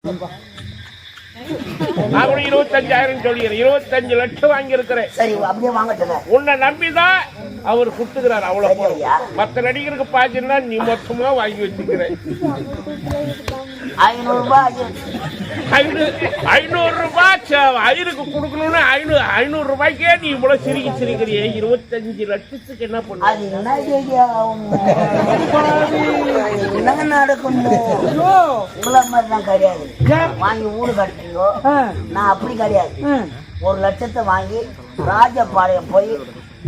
நான் 25,000 சொல்லிடுறேன். 25 லட்சம் வாங்கி இருக்கிறேன். சரி, அப்படியே வாங்கட்டுங்க. உன்னை நம்பிதான் அவர் கொடுத்துக்கிறார். அவ்வளவு மத்த நடிகருக்கு பாத்தீங்கன்னா நீ மொத்தமா வாங்கி வச்சுக்கிறேன். 500 ரூபாய் 500 ரூபாய் ஐயருக்கு கொடுக்கணும்னு 500 ரூபாய்க்கே நீ இவ்வளவு சிரிக்கிறிய. 25 லட்சத்துக்கு என்ன பண்ண? அது என்ன நடக்கும்? உங்களை மாதிரி நான் கிடையாது. வாங்கி ஊடு கட்டுறீங்க, நான் அப்படி கிடையாது. 1 லட்சத்தை வாங்கி ராஜபாளையம் போய்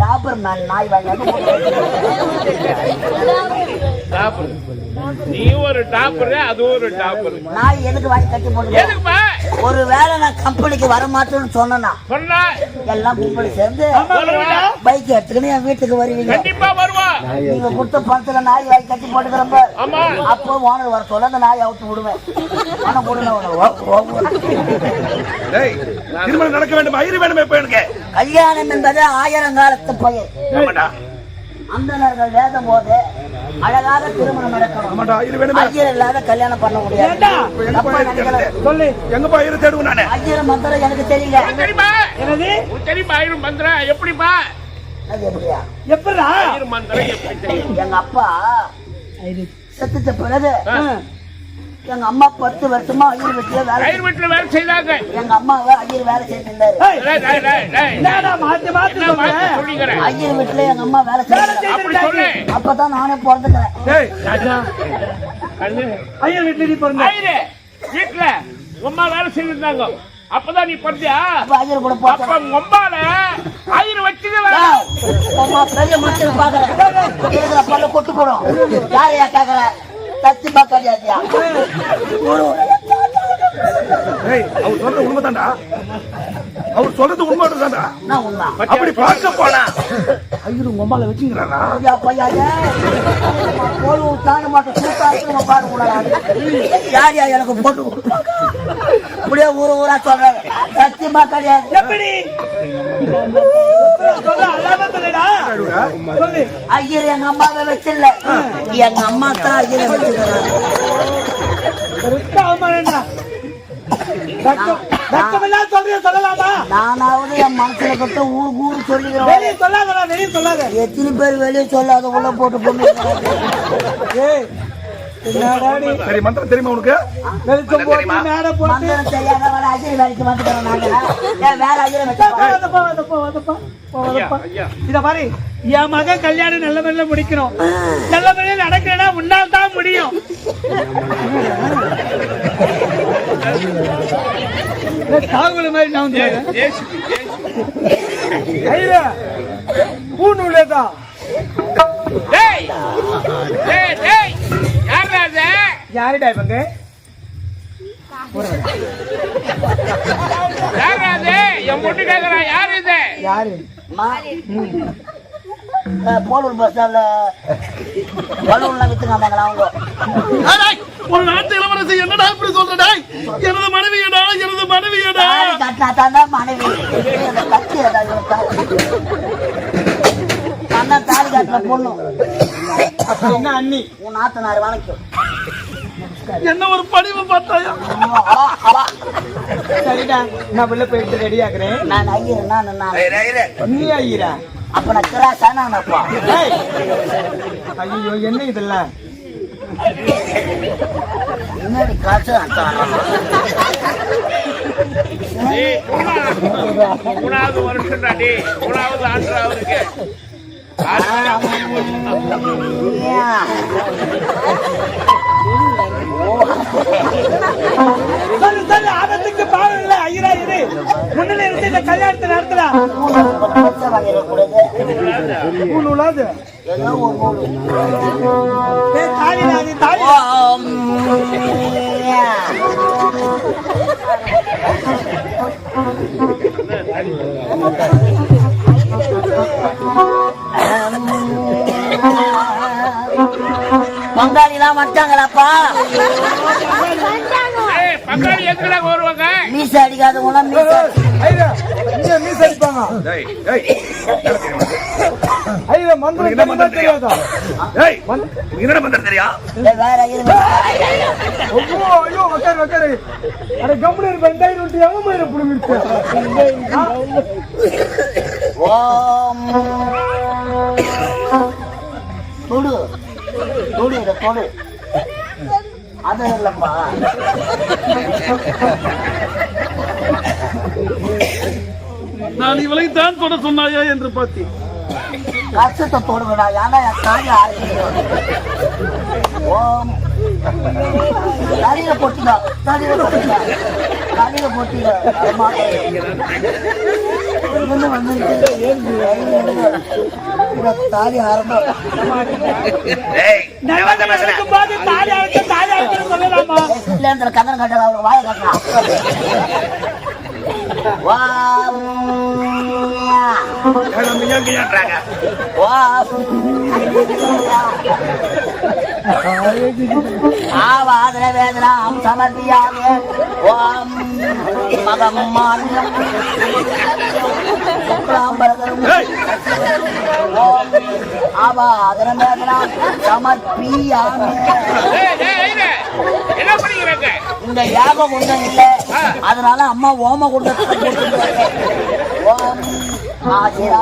டாபர் மேல் நாய் வாங்கி நீ ஒரு டாப்பர், அது ஒரு டாப்பர். நாய் எதுக்கு வாங்கி கட்டி போட்டு? ஒரு வேலை நான் கம்பெனிக்கு வர மாட்டேன்னு சொன்னா எல்லாம் கும்பலி சேர்ந்து பைக் எடுத்துக்கின்னு என் வீட்டுக்கு வருவீங்க. கண்டிப்பா வருவோம். நீங்க கொடுத்த பணத்துல நாய் வாங்கி கட்டி போட்டுக்கிறப்ப அப்போ ஓனர் வர சொல்ல அந்த நாயை அவுத்து விடுவேன். ஆனா திருமணம் நடக்க வேண்டும், ஐயர் வேண்டுமே. கல்யாணம் என்பது 1000 காலத்து பயிர். அந்தனர்கள் வேதம் போது அழகாக திருமணம் நடக்கணும். ஐயர் இல்லாத கல்யாணம் பண்ண முடியாது. ஐயர் மந்திரம் எனக்கு தெரியல. எப்படிப்பா? அது எப்படியா? எங்க அப்பா செத்துட்ட பிறகு எங்க அம்மா 10 வருஷமா ஐயர் வீட்டுல வேலை செய்தாங்க. எங்க அம்மாவை ஐயர் வேலை செய்திருந்தாரு. ஐயர் வீட்டுல எங்க அம்மா வேலை செய்தாங்க. அப்பதான் நானே பிறந்துக்கிறேன். ஐயர் வீட்டுல அம்மா வேலை செய்திருந்தாங்க. அப்பதான் நீ பிறந்தியா? ஐயர் கூட பொம்பால ஐயர் வச்சுக்க பெரிய மனுஷன் பாக்குறேன். பல்ல கொட்டு போடும். யாரையா கேக்குற? சத்தியமா கிடையாதியா? அவர் சொல்றது உண்மைதான்டா. அவர் சொல்றது உண்மைதான்டா. அப்படி பார்க்க போனா ஐயர் உங்க அம்மால வச்சுக்கிறாரா? யார் யா எனக்கு போட்டு அப்படியே ஊரா சொல்றாங்க. சத்தியமா கிடையாது. எப்படி ஐயர் எங்க அம்மாவை வச்சிடல, எங்க அம்மா தான் ஐயரை வச்சிருக்காங்க. நானாவது என் மனசுல பட்ட ஊரு சொல்லிக்கிறேன். எத்தனை பேர் வெளியே சொல்லாத உள்ள போட்டு பொண்ணு. சரி, மந்திரம் தெரியுமா உனக்கு? மந்திரம் தெரியாதவன் அஜய் வேலைக்கு வந்துட்டேன். வேற அஜய் இத பாரு, என் மகன் கல்யாணம் நல்ல முறையில முடிக்கணும். நல்ல முறையில் நடக்கிறேன்னா முன்னால் தான் முடியும். தாகுல மாதிரி நான் பூநூலேதான். யாருடா இவங்க? யாரு? போலூர் பஸ் ஸ்டாண்ட்ல பலூன்லாம் வித்துக்காங்களா அவங்க? ஒரு நாட்டு இளவரசி என்னடா இப்படி சொல்றடா? எனது மனைவியடா, எனது மனைவியடா. கட்டினா மனைவி கட்டி அண்ணா தாலி காட்டுற பொண்ணு என்ன அண்ணி உன் நாத்தனார் வணக்கம். என்ன ஒரு படிவு பார்த்தாயா? சரிடா, நான் உள்ள போயிட்டு ரெடி ஆகுறேன். நான் ஐயர். நீ ஐயரா? அப்ப நான் கிராசானாப்பா. ஐயோ, என்ன இதெல்லாம்? முன்னாடி காசு 3வது வருஷம் தாண்டி 3வது ஆண்டு அவருக்கு. ஆபத்துக்கு பாவம் இல்ல ஐயரா. இது முன்னில இருந்து இந்த கல்யாணத்தை நடத்தலாம். பங்காளிலாம் வந்துட்டாங்களாப்பா? பங்காளி எதுல வருவாங்க? மீச அடிக்காதவங்க மீச அடிப்பாங்க. ஐயா மந்திரம் என்ன மந்திரம் தெரியாதா? ஏய் என்ன மந்திரம் தெரியா? வேற ஐயர் ஐயோ வக்காரு அட கம்பெனி பண்டாய் ரொட்டி அவமேல புடுங்கிட்டு ஓம் தொடு தொடு இத தொடு அது இல்லப்பா நான் இவளை தான் தொட சொன்னாயா என்று பார்த்தேன். கஷ்டத்தை தொடுங்கடா ஏன்னா என் தாய் ஆரம்பிக்கிறோம். ஓம் தலையில போட்டிடா தலையில போட்டிடா தலையில போட்டிடா தாலி ஆரம்பம் கண்ணன் கட்டல அவங்க வாய கட்டலாம். ஆவாதன வேதனாம் சமர்ப்பியாமி ஓம் மகம் மாநிலம் சுக்லாம்பரதரும் ஓம் ஆவாதன வேதனாம் சமர்ப்பியாமி. இந்த யாகம் ஒன்றும் இல்லை, அதனால அம்மா ஓம குண்டத்தை ஓம் ஆசிரா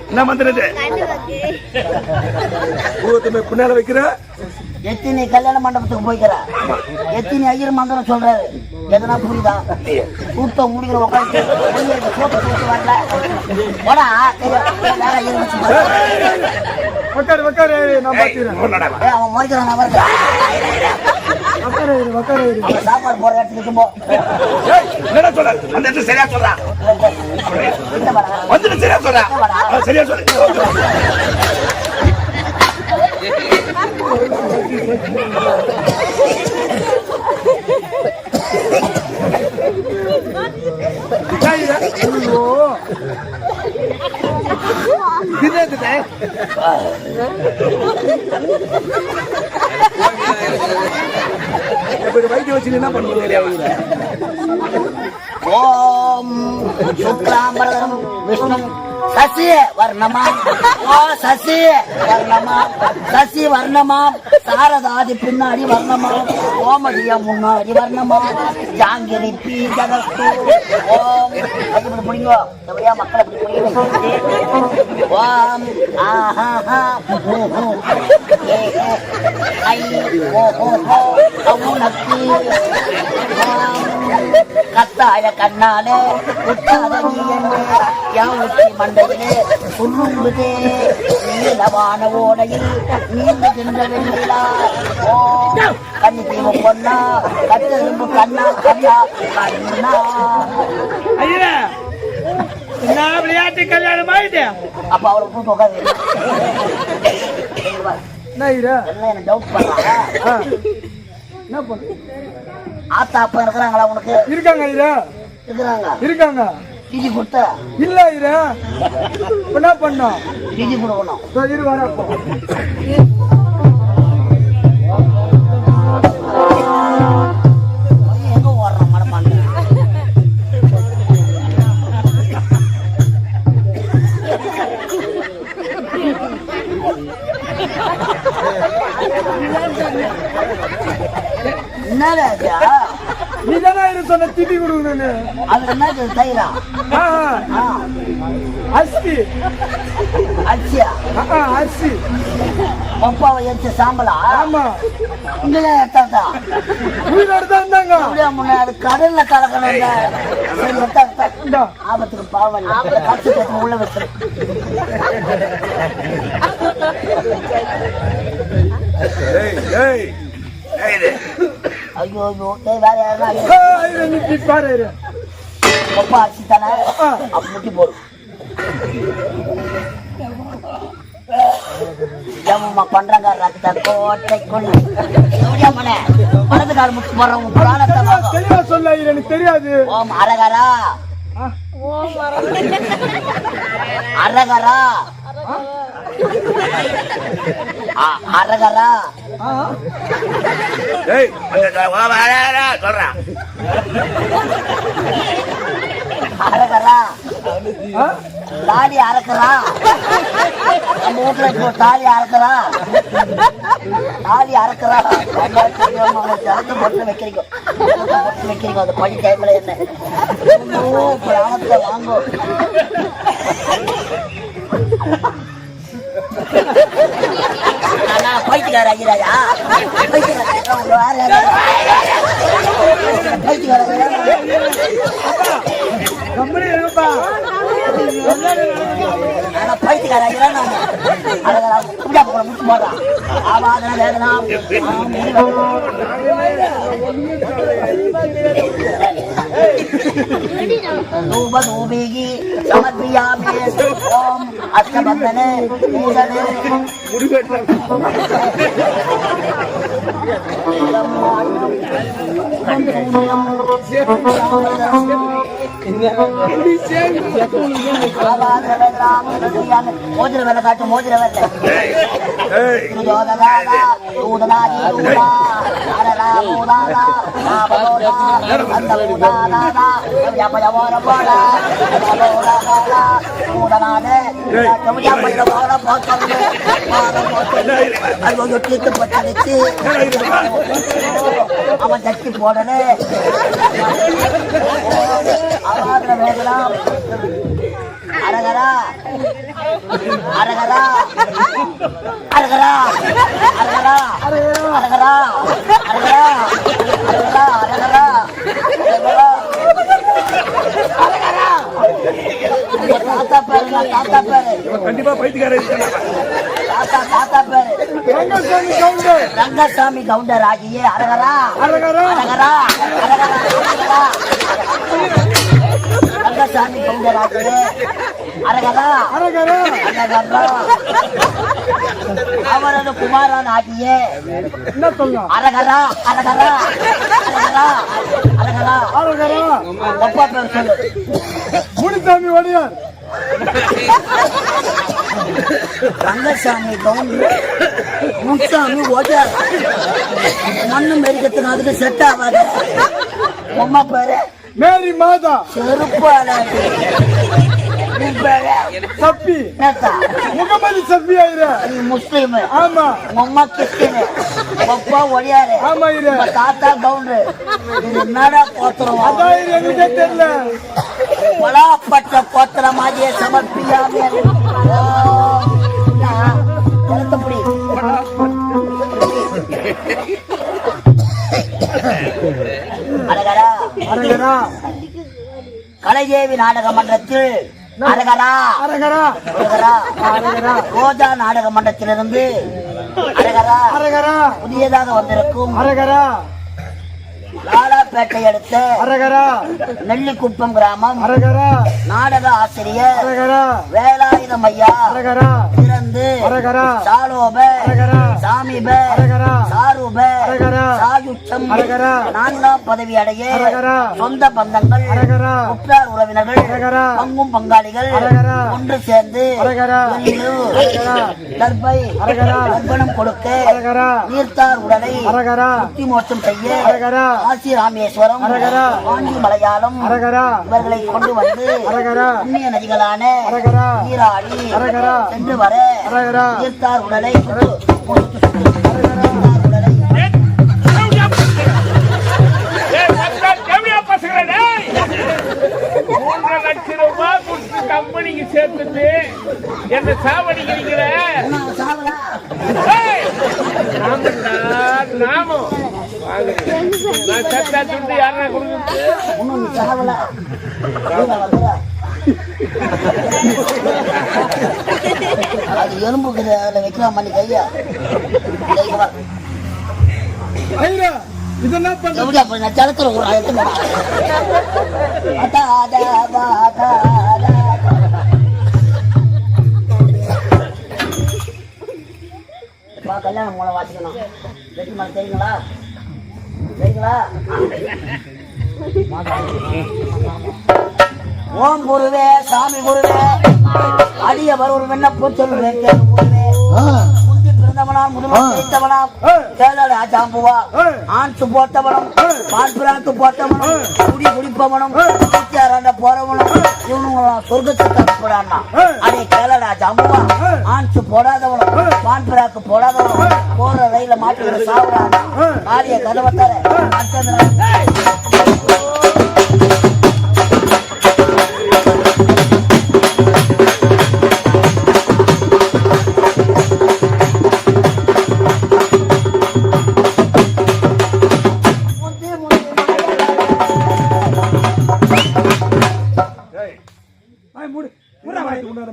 என்ன மந்திரது பின்னால வைக்கிற எத்தினி கல்யாண மண்டபத்துக்கு போய்க்கிற எத்தினி ஐயர் மந்திரம் சொல்றாரு எதனா புரியுதா? கூட்டம் முடிக்கிற உட்காந்து அவன் மறைக்கிறான் சாப்பாடு போற இடத்துக்கு போ. சரியா சொல்றான் சரியா சொல்ற வைத்திய வச்சு என்ன பண்ணுவீங்க? ஓம் சுக்லாம்பரதரம் விஷ்ணு சசி வர்ணமாம் ஓ சசி வர்ணமாம் சசி வர்ணமாம் சாரதாதி பின்னாடி வர்ணமாம் ஓமதிய முன்னாடி வர்ணமாம் ஜாங்கிரி பீ ஜகத்து ஓம் இப்படி பிடிங்கோ எப்படியா மக்களை இப்படி பிடிங்க. ஓம் ஆஹா ஐ ஓ உனக்கு கத்தாய கண்ணாலே உத்தாத நீ என்று யாவுச்சி மண்டையிலே சுருங்குதே நீலவான ஓடையில் நீந்துகின்ற வெண்ணிலா ஓ கண்ணி தீவு பொண்ணா கட்டெலும்பு கண்ணா கண்ணா கண்ணா. ஐயா என்ன விளையாட்டு கல்யாணம் ஆயிட்டு அப்ப அவளை கூட்டு உட்காந்து என்ன டவுட் பண்றாங்க? என்ன பண்ண ஆத்தா அப்பா இருக்கிறாங்களா உனக்கு? இருக்காங்க இருக்காங்க திதி கொடுத்த இல்ல என்ன பண்ணோம் திதி கொடுக்கணும். இரு வர எங்க ஓடுறோம் மடமாங்க என்னடா நீதானே சொன்ன திட்டி கொடுக்கணும்னு. அது என்ன செய்யறா? அரிசி அரிசியா? அரிசி பப்பாவை எரிச்ச சாம்பலா? ஆமா இங்கதான் எடுத்தாட்டா உயிரோடு தான் இருந்தாங்க. முன்னாடி கடல்ல கலக்கணும். ஆபத்துக்கு பாவம் கட்சி உள்ள வச்சு ஐயோ வேற யாரும் பாரு பப்பா அரிசி தானே முட்டி போடும். பண்றாங்க ரத்த கோட்டை கொண்டு வலது கால் முட்டு போடுறவங்க புராணத்தை சொல்ல எனக்கு தெரியாது. ஓம் அரகரா அரகரா அரகரா ஏய் சொல்றேன் அரகரா தாலி அறக்குறா நம்ம வீட்டுல இப்போ தாலி அறக்குறா தாலி அறக்குறா பொட்டு வைக்கிறீங்க பொட்டு வைக்கிறீங்க அந்த படி டைம்ல என்ன பிராணத்தை வாங்கும் பைத்தியக்கார ஐயராஜா பைத்தியக்கார ஐயரா முட்டு போடுறான் ஆவாதன வேதனா समर्पयामि ओम अष्टबंधने पूजने मोजर वेला काटो मोजर वेला जोदादा दूदनादी दूदा अरला दूदादा आबोदा अंदबोदादा यापयावरा बोला बोला दूदनादे यापयावरा बोला अयो योट्टिक पट्टलिच्ची अव जट्टी पोडने आवाज वेदना அரகரா அரகரா அரகரா அரகரா அரகரா அரகரா அரகரா அரகரா அரகரா தாத்தா பேரு தாத்தா பேரு கண்டிப்பா பைத்தியக்காரர் தாத்தா பேரு ரங்கசாமி கவுண்டர் ஆகிய அரகரா அரகரா அரகரா அரகரா ரங்கசாமி கவுண்டர் ஆகிய அரகரா அரகரா அரகரா அவரது குமாரன் ஆகிய என்ன சொல்லலாம் அரகரா அரகரா அரகரா அரகரா அரகரா அப்பா பேர் சொல்லு முனிசாமி வடியார் ரங்கசாமி கவுண்டர் முனிசாமி வடியார் மண்ணு மெரிக்கத்துக்கு அதுக்கு செட் ஆகாது அம்மா பேரு மேரி மாதா செருப்பால சப்பி முகமது சப்பி ஆயிர நீ முஸ்லிம் ஆமா அம்மா கிறிஸ்டியன் அப்பா ஒடியாரு ஆமா இரு தாத்தா கவுண்டர் இது என்னடா கோத்திரம் அதான் எனக்கு தெரியல வளாப்பட்ட கோத்திரம் ஆகிய சமர்ப்பியாமே கருத்துப்படி அரகரா அரகரா கலைதேவி நாடக மன்றத்தில் அரகரா அரகரா அரகரா ரோஜா நாடக மன்றத்திலிருந்து அரகரா அரகரா புதியதாக வந்திருக்கும் அரகரா லாலாப்பேட்டை அடுத்த அரகரா நெல்லிக்குப்பம் கிராமம் அரகரா நாடக ஆசிரியர் அரகரா வேலாயுதம் ஐயா அரகரா இறந்து அரகரா சாலோப அரகரா சாமிப அரகரா சாரூப அரகரா சாயுச்சம் அரகரா 4ஆம் பதவி அடைய அரகரா சொந்த பந்தங்கள் அரகரா உற்றார் உறவினர்கள் அரகரா பங்கும் பங்காளிகள் அரகரா ஒன்று சேர்ந்து அரகரா அரகரா தர்பை அரகரா தர்ப்பணம் கொடுக்க அரகரா நீர்த்தார் உடலை அரகரா முக்தி மோட்சம் செய்ய அரகரா காசி ராமேஸ்வரம் அரகரா வாங்கி மலையாளம் அரகரா இவர்களை கொண்டு வந்து அரகரா புண்ணிய நதிகளான அரகரா நீராடி அரகரா சென்று வர அரகரா நீர்த்தார் உடலை கம்பெனிக்கு சேர்த்துட்டு என்ன சாவடிக்கிறீங்கள நாமும் நான் சத்தா துண்டு யாரா கொடுக்குறது அது எறும்புக்குது அதுல வைக்கலாம் பண்ணி கையா சலத்துல ஒரு கல்யாணம் மூலம் வாசிக்கணும் வெற்றி மலை தெரியுங்களா தெரியுங்களா ஓம் குருவே சாமி குருவே அடிய வருவர் விண்ணப்பம் சொல்லுவேன் குருவே முந்தி பிறந்தவனாம் முதுமன் வைத்தவனாம் கேளடா ஜாம்புவா ஆன்சு போட்டவனும் பால்பிராக்கு போட்டவனும் குடி குடிப்பவனும் குடிச்சாராண்ட போறவனும் இவனுங்களாம் சொர்க்கத்துக்கு அனுப்பிடான்னா அதே கேளடா ஜாம்புவா ஆன்சு போடாதவனும் பால்பிராக்கு போடாதவனும் போற ரயில மாட்டுகிற சாவுறான் காரிய கதவை தர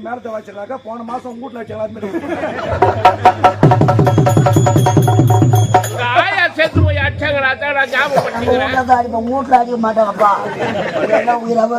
மேலத்தை வச்சிருக்காங்க போன மாசம் வீட்டுல வச்சாங்க ஆயா சேர்த்து போய் அடிச்சாங்களா அதான் நான் ஞாபகம் பண்ணிக்கிறேன் வீட்டுல அடிக்க மாட்டாங்கப்பா உயிராக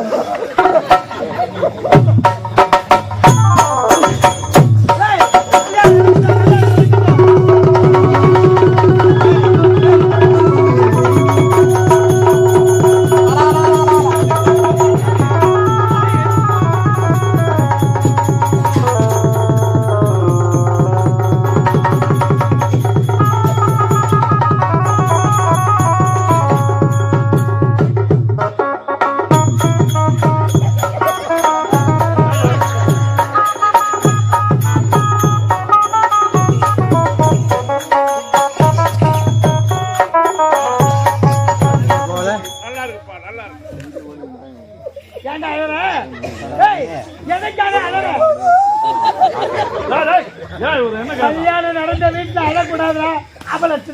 கல்யாணம் நடந்த வீட்டுல அழக்கூடாதா அவளச்சு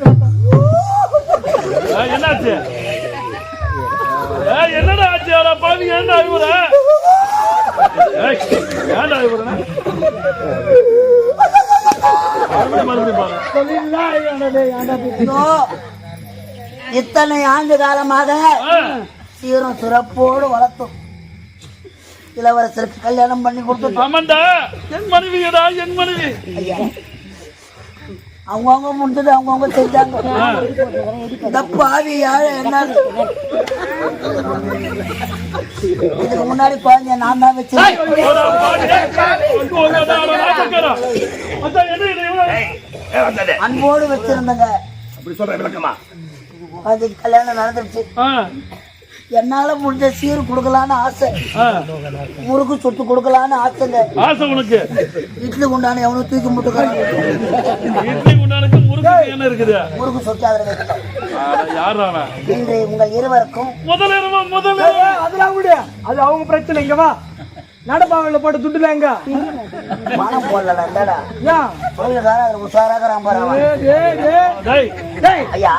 என்னாச்சு என்னடா ஆச்சு பாதி ஏன்டா இவர ஏன்டா இவர இத்தனை ஆண்டு காலமாக சீரும் சிறப்போடு வளர்த்தோம் இளவரசருக்கு கல்யாணம் பண்ணி கொடுத்தோம். ஆமாண்டா என் மனைவியடா என் மனைவி. அவங்கவுங்க முடிஞ்சது அவங்கவுங்க செஞ்சாங்க. இந்த பாவி யாழ என்ன இதுக்கு முன்னாடி குழந்தைய நான் தான் வச்சேன். அன்போடு வச்சிருந்தங்க. அதுக்கு கல்யாணம் நடந்துருச்சு. என்னால முடிஞ்ச சீர் கொடுக்கலான்னு ஆசை, முறுக்கு சுட்டு கொடுக்கலான்னு ஆசைங்க. ஆசை உனக்கு? இட்லி குண்டான எவனும் தூக்கி முட்டுக்கிறான். இட்லி குண்டானுக்கு முறுக்கு என்ன இருக்குது? முறுக்கு சுட்டு அதில் யாரா இன்று உங்கள் இருவருக்கும் அதெல்லாம் விடு, அது அவங்க பிரச்சனை. இங்க வா, நடப்பாங்கல போட்டு துட்டுல எங்க பணம் போடலடா. கோயிலுக்கார உஷாராக ராம்பராவா. ஐயா